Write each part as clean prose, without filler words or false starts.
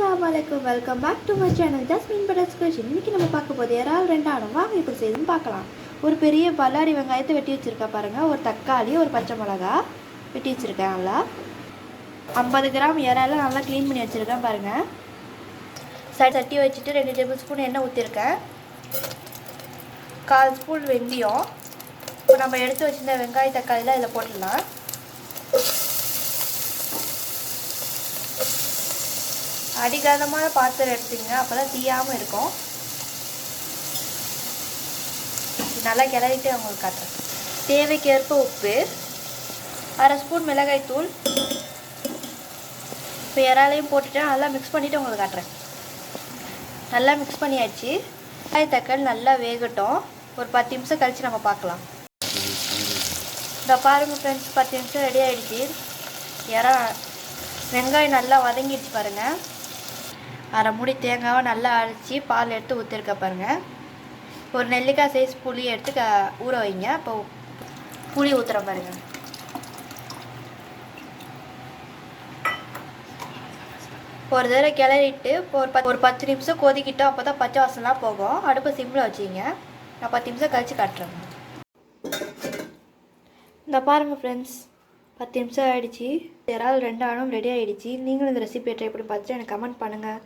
Assalamualaikum, welcome back to my channel Jasmine Brothers Creation. இன்னைக்கு நம்ம பார்க்க போது இறால் ரெண்டாடும் வாங்க இப்படி செய்துன்னு பார்க்கலாம். ஒரு பெரிய பல்லாரி வெங்காயத்தை வெட்டி வச்சிருக்கேன் பாருங்க. ஒரு தக்காளி, ஒரு பச்சை மிளகாய் வெட்டி வச்சிருக்கேன். நல்லா 50 கிராம் இறால நல்லா க்ளீன் பண்ணி வச்சிருக்கேன் பாருங்க. சட்டி வச்சுட்டு 2 டேபிள் ஸ்பூன் எண்ணெய் ஊற்றிருக்கேன். 1/4 ஸ்பூன் வெந்தயம். இப்போ நம்ம எடுத்து வச்சிருந்த வெங்காய தக்காளிலாம் இதில் போட்டுடலாம். அடிகாதமான பாத்திரம் எடுத்துங்க, அப்போ தான் தீயாமல் இருக்கும். நல்லா கிளறிட்டு உங்களுக்கு காட்டுறேன். தேவைக்கேற்ப உப்பு, 1/2 ஸ்பூன் மிளகாய் தூள். இப்போ இறாலையும் போட்டுட்டு நல்லா மிக்ஸ் பண்ணிவிட்டு உங்களுக்கு காட்டுறேன். நல்லா மிக்ஸ் பண்ணியாச்சு. வெங்காய தக்காளி நல்லா வேகட்டும். ஒரு 10 நிமிஷம் கழித்து நம்ம பார்க்கலாம். இந்த பாருங்கள் ஃப்ரெண்ட்ஸ், 10 நிமிஷம் ரெடி ஆகிடுச்சு. வெங்காயம் நல்லா வதங்கிடுச்சு பாருங்கள். 1/2 மூடி தேங்காவை நல்லா அரைச்சி பால் எடுத்து ஊற்றிருக்க பாருங்கள். ஒரு நெல்லிக்காய் சைஸ் புளி எடுத்து ஊற வைங்க. இப்போ புளி ஊற்றுற பாருங்கள். ஒரு தடவை கிளறிட்டு ஒரு 10 நிமிஷம் கொதிக்கிட்டோம். அப்போ தான் பச்சை வாசனைலாம் போகும். அடுப்பை சிம்மில் வச்சிங்க. நான் 10 நிமிஷம் கழித்து காட்டுறேன். இந்த பாருங்கள் ஃப்ரெண்ட்ஸ், 10 நிமிஷம் ஆகிடுச்சி. இறால் ரெண்டாடும் ரெடி ஆகிடுச்சி. நீங்களும் இந்த ரெசிபியை ட்ரை பண்ணி பார்த்துட்டு எனக்கு கமெண்ட் பண்ணுங்கள்,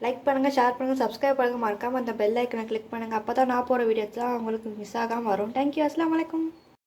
லைக் பண்ணுங்கள், ஷேர் பண்ணுங்கள், சப்ஸ்கிரைப் பண்ணுங்கள். மறக்காமல் அந்த பெல் ஐக்கனை கிளிக் பண்ணுங்கள். அப்போ தான் நான் போகிற வீடியோஸ்லாம் உங்களுக்கு மிஸ் ஆகாமல் வரும். தேங்க்யூ. அஸ்ஸலாமு அலைக்கும்.